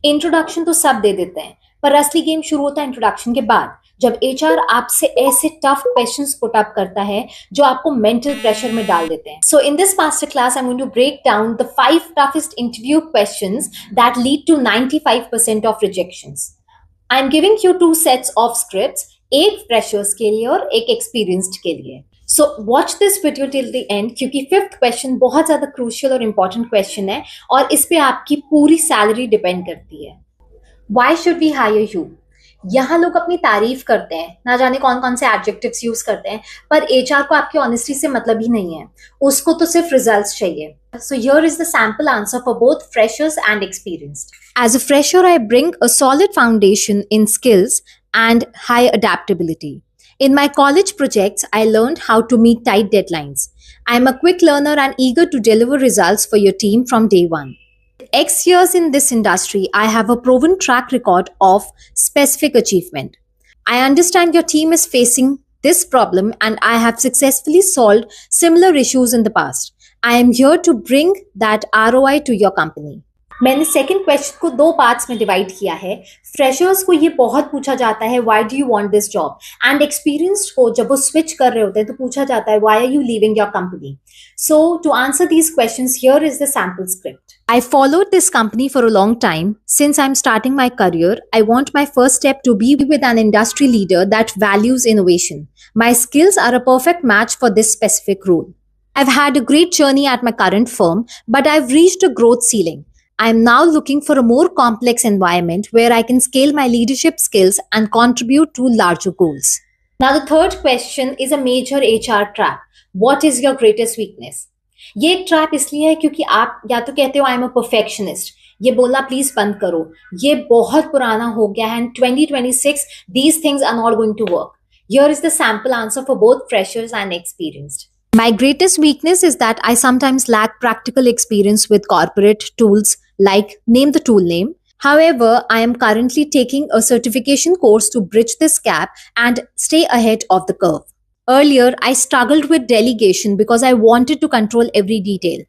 Introduction तो सब दे देते हैं, पर असली गेम शुरू होता है इंट्रोडक्शन के बाद, जब एचआर आपसे ऐसे टफ क्वेश्चंस पुट अप करता है जो आपको मेंटल प्रेशर में डाल देते हैं. So in this master class I am going to break down the 5 toughest interview questions that lead to 95% of rejections. I am giving you 2 sets of scripts, एक freshers के लिए और एक एक्सपीरियंस्ड के लिए. So watch this video till the end, क्योंकि 5th question बहुत ज्यादा क्रूशियल और इंपॉर्टेंट क्वेश्चन है और इस पे आपकी पूरी सैलरी डिपेंड करती है. Why should we hire you? यहाँ लोग अपनी तारीफ करते हैं, ना जाने कौन कौन से एडजेक्टिव्स यूज करते हैं, पर एचआर को आपकी ऑनेस्टी से मतलब ही नहीं है, उसको तो सिर्फ रिजल्ट्स चाहिए. So here is the sample answer for both freshers and experienced. As a fresher, I bring a solid foundation in skills and high adaptability. In my college projects, I learned how to meet tight deadlines. I am a quick learner and eager to deliver results for your team from day one. X years in this industry, I have a proven track record of specific achievement. I understand your team is facing this problem and I have successfully solved similar issues in the past. I am here to bring that ROI to your company. मैंने second question को 2 parts में divide किया है. Freshers को ये बहुत पूछा जाता है why do you want this job, and experienced को जब वो स्विच कर रहे होते हैं तो पूछा जाता है why are you leaving your company. So to answer these questions, here is the sample script. I followed this company for a long time. Since I'm starting my career, I want my first step to be with an industry leader that values innovation. My skills are a perfect match for this specific role. I've had a great journey at my current firm, but I've reached a growth ceiling. I'm now looking for a more complex environment where I can scale my leadership skills and contribute to larger goals. Now, the third question is a major HR trap. What is your greatest weakness? ये एक trap इसलिए है क्योंकि आप या तो कहते हो आई एम अ परफेक्शनिस्ट, ये बोलना प्लीज बंद करो, ये बहुत पुराना हो गया है, and 2026 these things are not going to work. Here is the sample answer for both freshers and experienced. My greatest weakness is that I sometimes lack practical experience with corporate tools like name the tool name. However, I am currently taking a certification course to bridge this gap and stay ahead of the curve. Earlier, I struggled with delegation because I wanted to control every detail.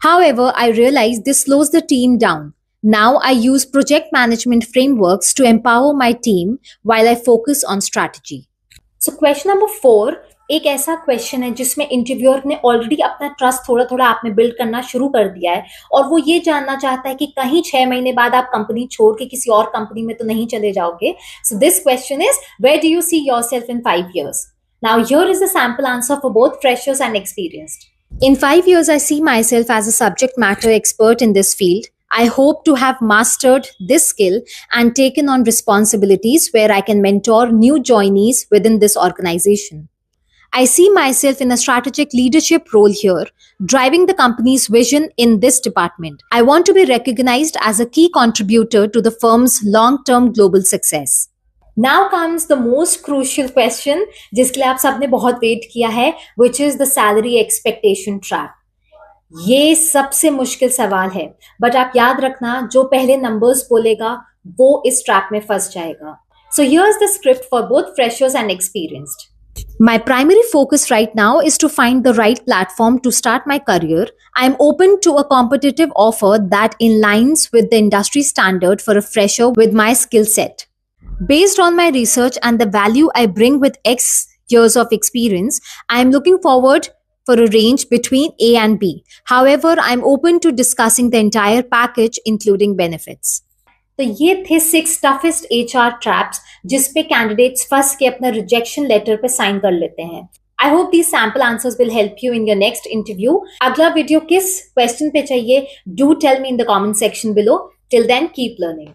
However, I realized this slows the team down. Now I use project management frameworks to empower my team while I focus on strategy. So question number 4 एक ऐसा question है जिसमें interviewer ने already अपना trust थोड़ा थोड़ा आप में बिल्ड करना शुरू कर दिया है और वो ये जानना चाहता है कि कहीं 6 महीने बाद आप कंपनी छोड़ के किसी और कंपनी में तो नहीं चले जाओगे. So this question is, where do you see yourself in 5 years? Now, here is the sample answer for both freshers and experienced. In 5 years, I see myself as a subject matter expert in this field. I hope to have mastered this skill and taken on responsibilities where I can mentor new joinees within this organization. I see myself in a strategic leadership role here, driving the company's vision in this department. I want to be recognized as a key contributor to the firm's long-term global success. Now comes the most crucial question, जिसके लिए आप सबने बहुत wait किया है, which is the salary expectation trap. ये सबसे मुश्किल सवाल है, बट आप याद रखना जो पहले नंबर्स बोलेगा वो इस ट्रैप में फंस जाएगा. So here's the script for both freshers and experienced. My primary focus right now is to find the right platform to start my career. I am open to a competitive offer that aligns with the industry standard for a fresher with my skill set. Based on my research and the value I bring with X years of experience, I am looking forward for a range between A and B. However, I am open to discussing the entire package, including benefits. तो ये थे 6 toughest HR traps जिस पे candidates फंस के अपना rejection letter पे sign कर लेते हैं. I hope these sample answers will help you in your next interview. अगला वीडियो किस क्वेश्चन पे चाहिए? Do tell me in the comment section below. Till then, keep learning.